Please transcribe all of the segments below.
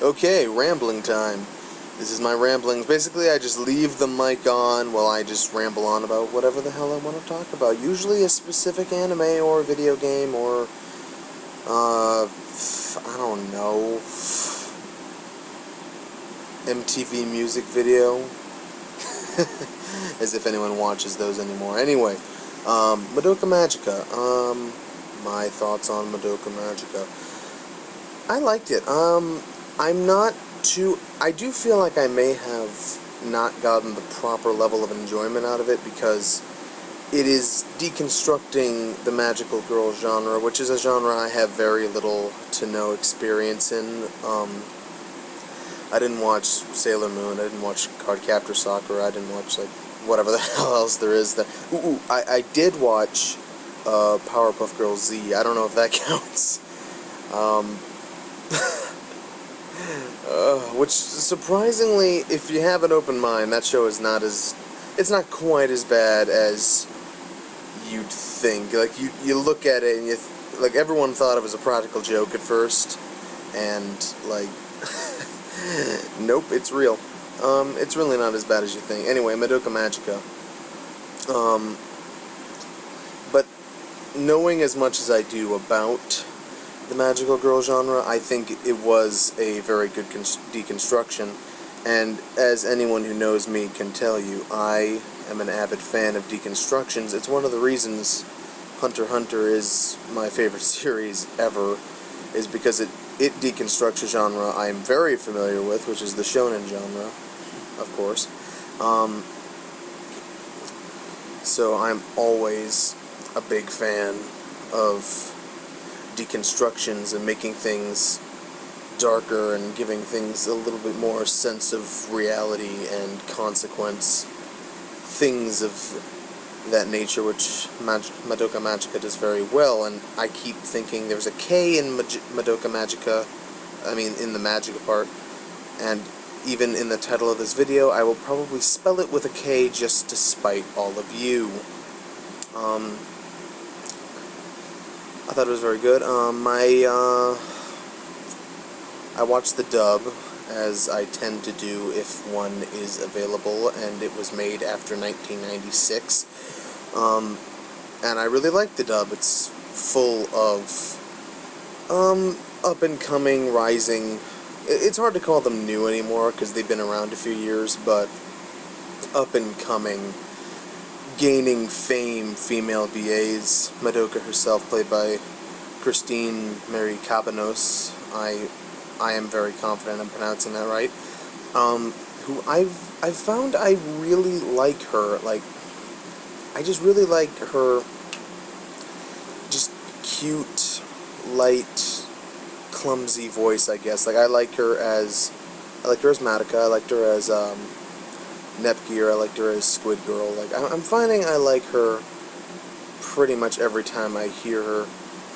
Okay, rambling time. This is my ramblings. Basically, I just leave the mic on while I just ramble on about whatever the hell I want to talk about. Usually a specific anime or video game or, I don't know, MTV music video. As if anyone watches those anymore. Anyway, Madoka Magica. My thoughts on Madoka Magica. I liked it. I'm not too... I do feel like I may have not gotten the proper level of enjoyment out of it because it is deconstructing the magical girl genre, which is a genre I have very little to no experience in. I didn't watch Sailor Moon, I didn't watch Cardcaptor Sakura, I didn't watch, like, whatever the hell else there is. I did watch Powerpuff Girls Z. I don't know if that counts. Which, surprisingly, if you have an open mind, that show is not as... It's not quite as bad as you'd think. Like, you look at it and like, everyone thought it was a practical joke at first, and, like... Nope, it's real. It's really not as bad as you think. Anyway, Madoka Magica. But knowing as much as I do about the magical girl genre, I think it was a very good deconstruction. And as anyone who knows me can tell you, I am an avid fan of deconstructions. It's one of the reasons Hunter x Hunter is my favorite series ever, is because it deconstructs a genre I am very familiar with, which is the shonen genre, of course. So I'm always a big fan of deconstructions and making things darker and giving things a little bit more sense of reality and consequence. Things of that nature, which Madoka Magica does very well, and I keep thinking there's a K in Madoka Magica, I mean in the Magica part, and even in the title of this video, I will probably spell it with a K just to spite all of you. I thought it was very good. I watched the dub, as I tend to do if one is available, and it was made after 1996. And I really like the dub. It's full of up-and-coming, rising... It's hard to call them new anymore, because they've been around a few years, but up-and-coming, gaining fame female BAs. Madoka herself, played by Christine Mary Cabanos. I am very confident I'm pronouncing that right. Who I've found I really like her. Like, I just really like her just cute, light, clumsy voice, I guess. Like, I like her as Madoka, I liked her as Nepgear, I liked her as Squid Girl. Like, I'm finding I like her pretty much every time I hear her.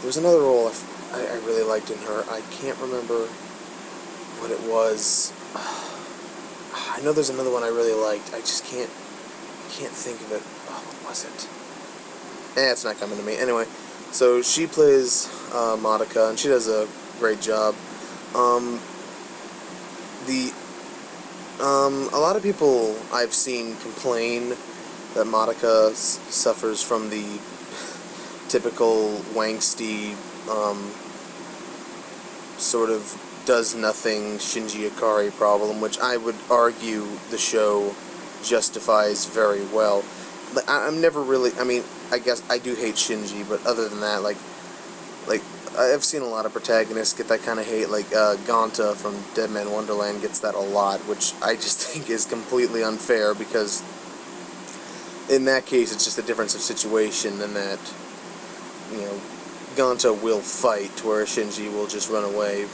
There's another role I really liked in her. I can't remember what it was. I know there's another one I really liked. I just can't think of it. Oh, what was it? It's not coming to me. Anyway, so she plays Madoka, and she does a great job. A lot of people I've seen complain that Madoka suffers from the typical wangsty, sort of does-nothing Shinji Ikari problem, which I would argue the show justifies very well. But I'm never really... I mean, I guess I do hate Shinji, but other than that, like I've seen a lot of protagonists get that kind of hate. Like, Ganta from Dead Man Wonderland gets that a lot, which I just think is completely unfair, because in that case, it's just a difference of situation, and that, you know, Ganta will fight, whereas Shinji will just run away.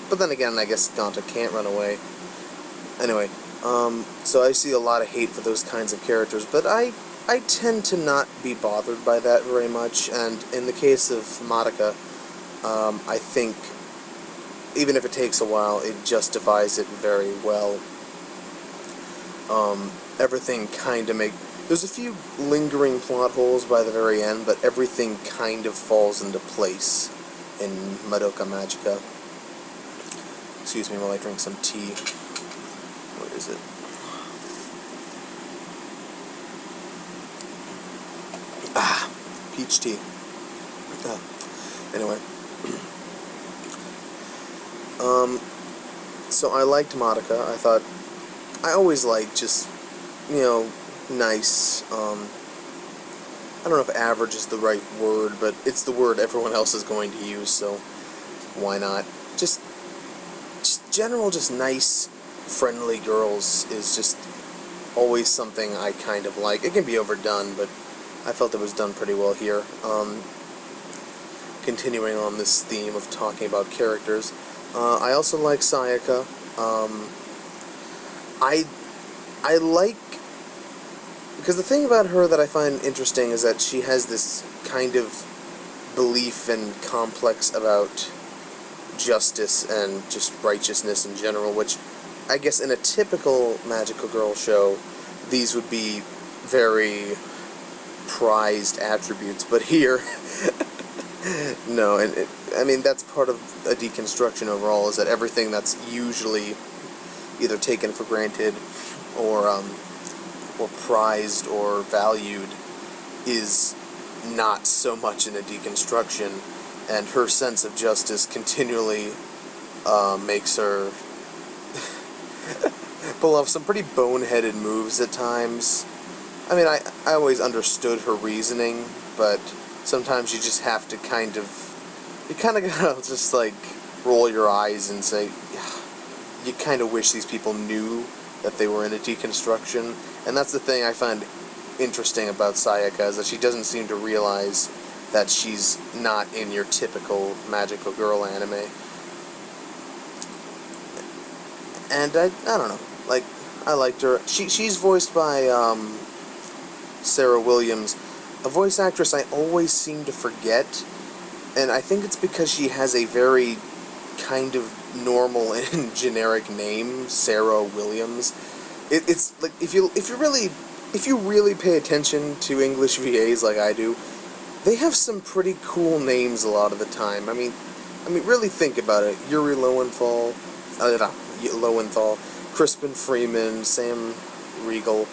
But then again, I guess Ganta can't run away. Anyway, so I see a lot of hate for those kinds of characters, but I tend to not be bothered by that very much, and in the case of Madoka, I think, even if it takes a while, it justifies it very well. Everything kind of there's a few lingering plot holes by the very end, but everything kind of falls into place in Madoka Magica. Excuse me while I drink some tea. Where is it? Ah, peach tea. Anyway. So I liked Madoka. I thought, I always liked just, nice, I don't know if average is the right word, but it's the word everyone else is going to use, so why not? Just general, just nice, friendly girls is just always something I kind of like. It can be overdone, but I felt it was done pretty well here. Continuing on this theme of talking about characters, I also like Sayaka. I like, because the thing about her that I find interesting is that she has this kind of belief and complex about justice and just righteousness in general, which I guess in a typical Magical Girl show, these would be very prized attributes, but here, no, and I mean, that's part of a deconstruction overall, is that everything that's usually either taken for granted or prized or valued is not so much in a deconstruction, and her sense of justice continually makes her pull off some pretty boneheaded moves at times. I mean, I always understood her reasoning, but sometimes you just have to you kind of gotta just, like, roll your eyes and say, you kind of wish these people knew that they were in a deconstruction. And that's the thing I find interesting about Sayaka, is that she doesn't seem to realize that she's not in your typical magical girl anime. And I don't know, like, I liked her. She's voiced by Sarah Williams, a voice actress I always seem to forget, and I think it's because she has a very kind of normal and generic name, Sarah Williams. It's like, if you really pay attention to English VAs like I do, they have some pretty cool names a lot of the time. I mean, really think about it. Yuri Lowenthal, Crispin Freeman, Sam Riegel,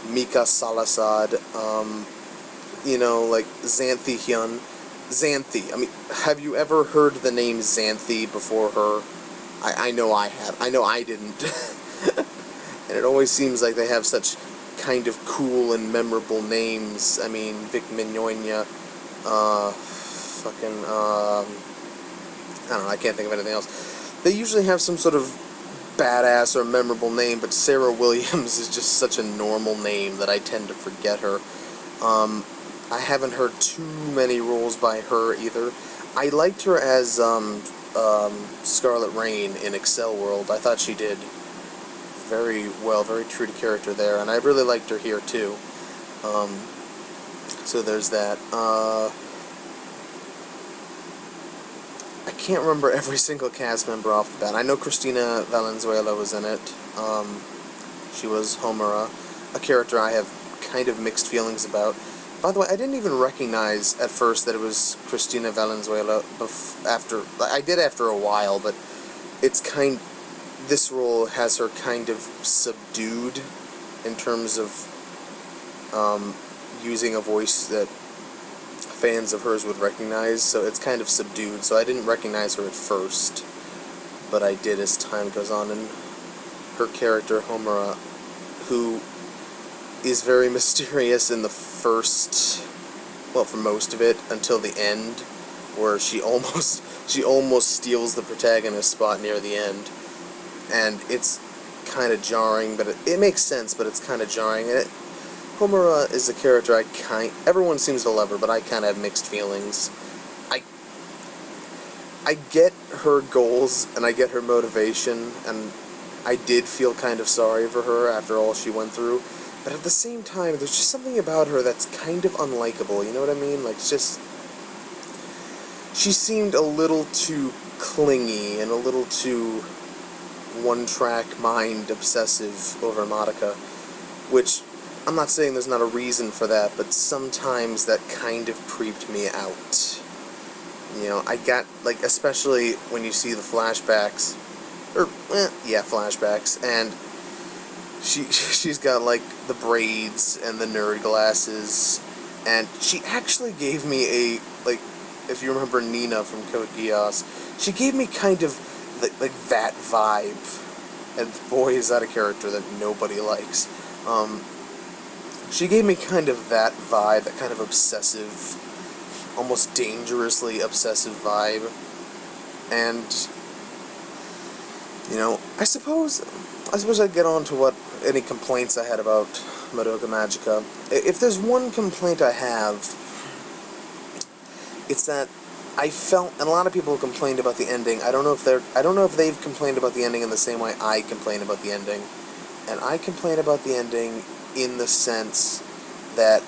Mika Salasad, like Xanthi Hyun. Xanthi. I mean, have you ever heard the name Xanthi before her? I know I have. I know I didn't. And it always seems like they have such kind of cool and memorable names. I mean, Vic Mignogna, I don't know, I can't think of anything else. They usually have some sort of badass or memorable name, but Sarah Williams is just such a normal name that I tend to forget her. I haven't heard too many roles by her either. I liked her as Scarlet Rain in Excel World. I thought she did very well, very true to character there, and I really liked her here too. So there's that. I can't remember every single cast member off the bat. I know Cristina Valenzuela was in it. She was Homura, a character I have kind of mixed feelings about. By the way, I didn't even recognize at first that it was Cristina Valenzuela I did after a while, but this role has her kind of subdued in terms of using a voice that fans of hers would recognize, so it's kind of subdued, so I didn't recognize her at first, but I did as time goes on, and her character, Homura, who is very mysterious in the first, well, for most of it, until the end, where she almost steals the protagonist's spot near the end, and it's kind of jarring, but it makes sense, but it's kind of jarring. Homura is a character everyone seems to love her, but I kind of have mixed feelings. I get her goals, and I get her motivation, and I did feel kind of sorry for her after all she went through, but at the same time, there's just something about her that's kind of unlikable, you know what I mean? Like, she seemed a little too clingy, and a little too one-track mind obsessive over Madoka, which, I'm not saying there's not a reason for that, but sometimes that kind of creeped me out. I got, like, especially when you see the flashbacks, yeah, flashbacks, and she's got, like, the braids and the nerd glasses, and she actually gave me a, like, if you remember Nina from Code Geass, she gave me kind of, like that vibe, and boy, is that a character that nobody likes. She gave me kind of that vibe, that kind of obsessive, almost dangerously obsessive vibe, and, you know, I suppose I'd get on to what any complaints I had about Madoka Magica. If there's one complaint I have, it's that I felt, and a lot of people complained about the ending. I don't know if they've complained about the ending in the same way I complain about the ending. And I complain about the ending in the sense that,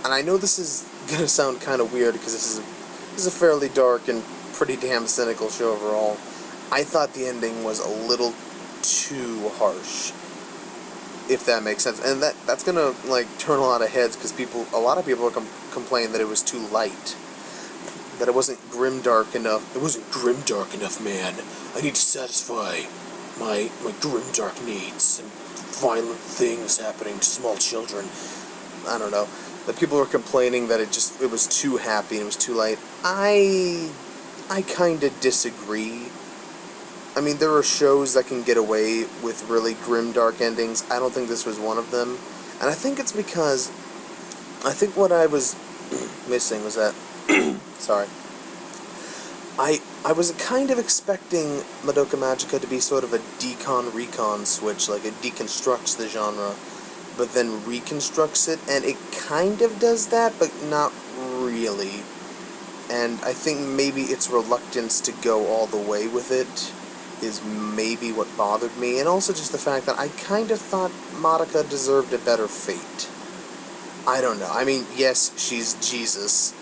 and I know this is gonna sound kind of weird because this is a fairly dark and pretty damn cynical show overall. I thought the ending was a little too harsh, if that makes sense, and that's gonna, like, turn a lot of heads because a lot of people complain that it was too light, that it wasn't grimdark enough. It wasn't grimdark enough, man. I need to satisfy my grimdark needs and violent things happening to small children. I don't know. That people were complaining that it was too happy and it was too light. I kind of disagree. I mean, there are shows that can get away with really grim, dark endings. I don't think this was one of them. And I think it's because I think what I was missing was that sorry. I was kind of expecting Madoka Magica to be sort of a decon-recon switch, like it deconstructs the genre, but then reconstructs it, and it kind of does that, but not really. And I think maybe its reluctance to go all the way with it is maybe what bothered me, and also just the fact that I kind of thought Madoka deserved a better fate. I don't know. I mean, yes, she's Jesus.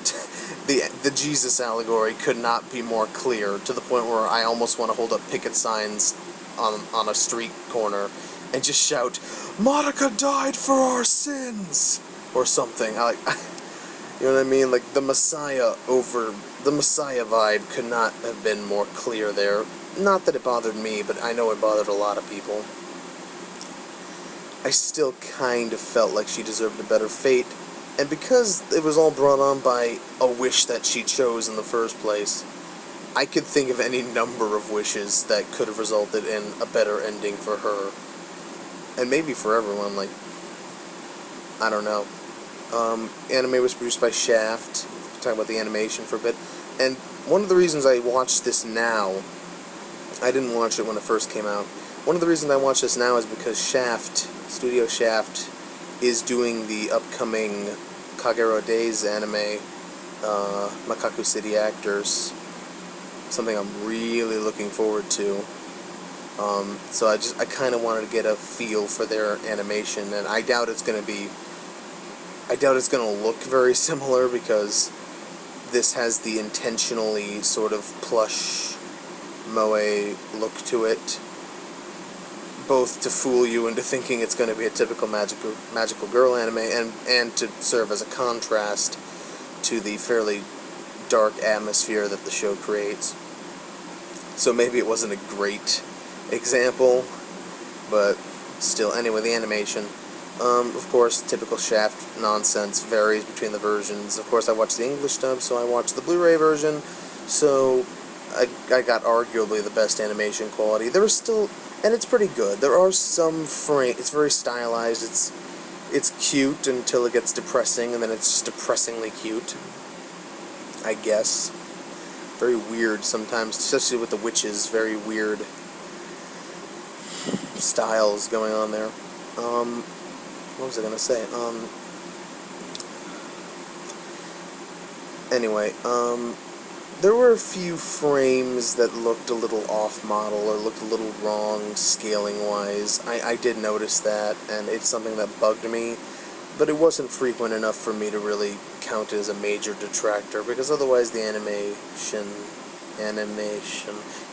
The Jesus allegory could not be more clear, to the point where I almost want to hold up picket signs on a street corner and just shout, "Madoka died for our sins!" or something. You know what I mean? Like, the Messiah vibe could not have been more clear there. Not that it bothered me, but I know it bothered a lot of people. I still kind of felt like she deserved a better fate, and because it was all brought on by a wish that she chose in the first place, I could think of any number of wishes that could have resulted in a better ending for her. And maybe for everyone, like, I don't know. Anime was produced by Shaft. We'll talk about the animation for a bit. And one of the reasons I watched this now, I didn't watch it when it first came out. One of the reasons I watch this now is because Studio Shaft, is doing the upcoming Kagero Days anime, Makaku City Actors. Something I'm really looking forward to. So I kind of wanted to get a feel for their animation, and I doubt it's going to look very similar, because this has the intentionally sort of plush moe look to it, both to fool you into thinking it's going to be a typical magical girl anime, and to serve as a contrast to the fairly dark atmosphere that the show creates. So maybe it wasn't a great example, but still. Anyway, the animation, of course, typical Shaft nonsense, varies between the versions. Of course, I watched the English dub, so I watched the Blu-ray version, so I got arguably the best animation quality. There was still, and it's pretty good. There are some frames. It's very stylized. It's cute until it gets depressing, and then it's just depressingly cute, I guess. Very weird sometimes, especially with the witches. Very weird styles going on there. What was I gonna say? Anyway, there were a few frames that looked a little off-model, or looked a little wrong scaling-wise. I did notice that, and it's something that bugged me, but it wasn't frequent enough for me to really count it as a major detractor, because otherwise the animation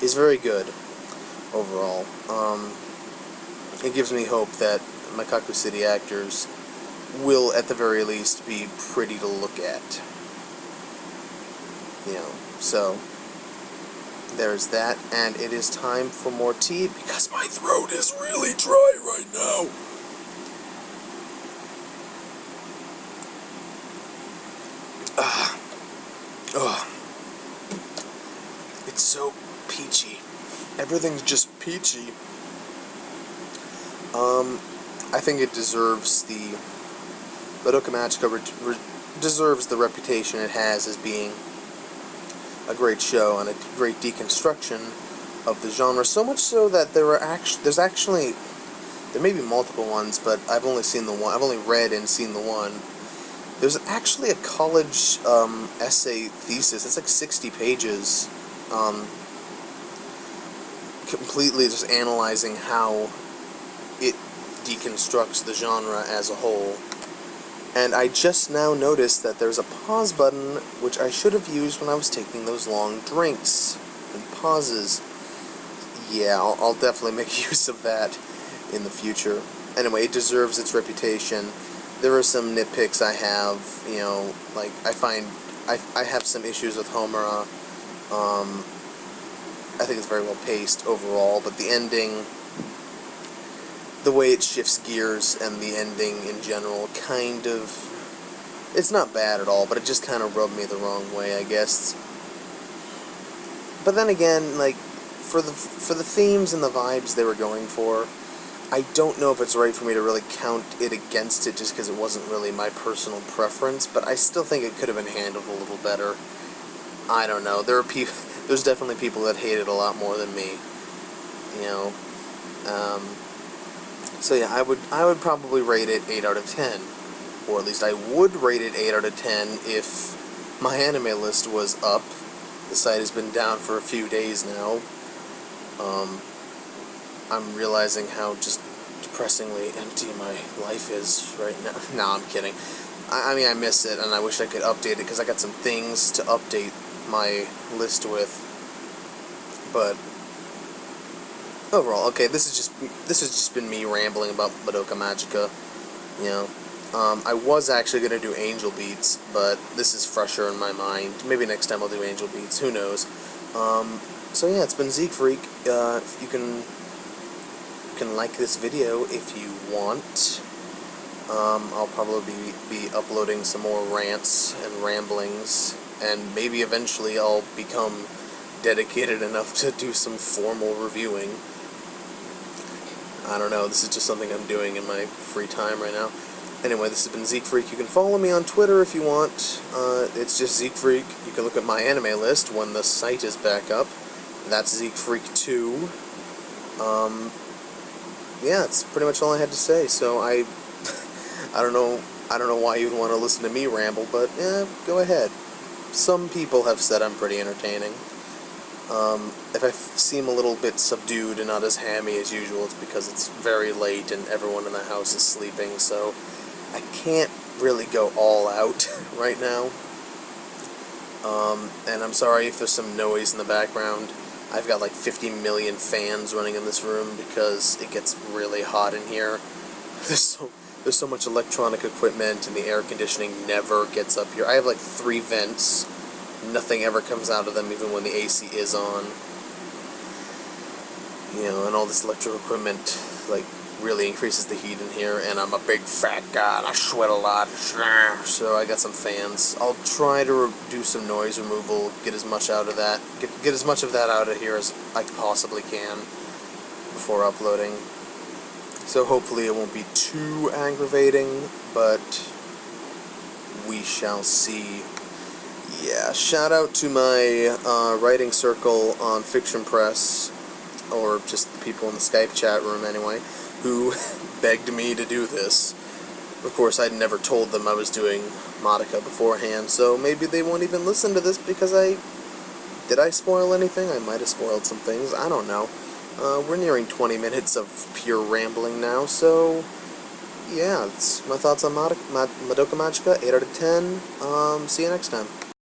is very good overall. It gives me hope that Makaku City Actors will, at the very least, be pretty to look at. You know, so there's that, and it is time for more tea because my throat is really dry right now. It's so peachy. Everything's just peachy. I think it deserves the Madoka Magica deserves the reputation it has as being a great show and a great deconstruction of the genre. So much so that there may be multiple ones, but I've only seen the one. I've only read and seen the one. There's actually a college essay thesis. It's like 60 pages, completely just analyzing how it deconstructs the genre as a whole. And I just now noticed that there's a pause button, which I should have used when I was taking those long drinks and pauses. Yeah, I'll definitely make use of that in the future. Anyway, it deserves its reputation. There are some nitpicks I have, you know, like I have some issues with Homura. I think it's very well paced overall, but the ending, the way it shifts gears and the ending in general, kind of, it's not bad at all, but it just kind of rubbed me the wrong way, I guess. But then again, like, for the themes and the vibes they were going for, I don't know if it's right for me to really count it against it just because it wasn't really my personal preference, but I still think it could have been handled a little better. I don't know. There's definitely people that hate it a lot more than me, you know. So yeah, I would probably rate it 8 out of 10, or at least I would rate it 8 out of 10 if my anime list was up. The site has been down for a few days now. I'm realizing how just depressingly empty my life is right now. No, I'm kidding. I mean, I miss it, and I wish I could update it, because I got some things to update my list with. But overall, okay, this has just been me rambling about Madoka Magica, you know. I was actually going to do Angel Beats, but this is fresher in my mind. Maybe next time I'll do Angel Beats, who knows. So yeah, it's been Zeke Freek. You can like this video if you want. I'll probably be uploading some more rants and ramblings, and maybe eventually I'll become dedicated enough to do some formal reviewing. I don't know, this is just something I'm doing in my free time right now. Anyway, this has been Zeke Freek. You can follow me on Twitter if you want. It's just Zeke Freek. You can look at my anime list when the site is back up. That's Zeke Freek 2. Yeah, that's pretty much all I had to say. So I don't know why you'd want to listen to me ramble, but yeah, go ahead. Some people have said I'm pretty entertaining. If I seem a little bit subdued and not as hammy as usual, it's because it's very late and everyone in the house is sleeping, so I can't really go all out right now. And I'm sorry if there's some noise in the background. I've got like 50 million fans running in this room because it gets really hot in here. There's so much electronic equipment, and the air conditioning never gets up here. I have like 3 vents. Nothing ever comes out of them, even when the AC is on. You know, and all this electrical equipment, like, really increases the heat in here, and I'm a big fat guy, and I sweat a lot, so I got some fans. I'll try to do some noise removal, get as much out of that, get as much of that out of here as I possibly can before uploading. So hopefully it won't be too aggravating, but we shall see. Yeah, shout out to my writing circle on Fiction Press, or just the people in the Skype chat room anyway, who begged me to do this. Of course, I'd never told them I was doing Madoka beforehand, so maybe they won't even listen to this because did I spoil anything? I might have spoiled some things, I don't know. We're nearing 20 minutes of pure rambling now, so yeah, that's my thoughts on Madoka Magica, 8 out of 10. See you next time.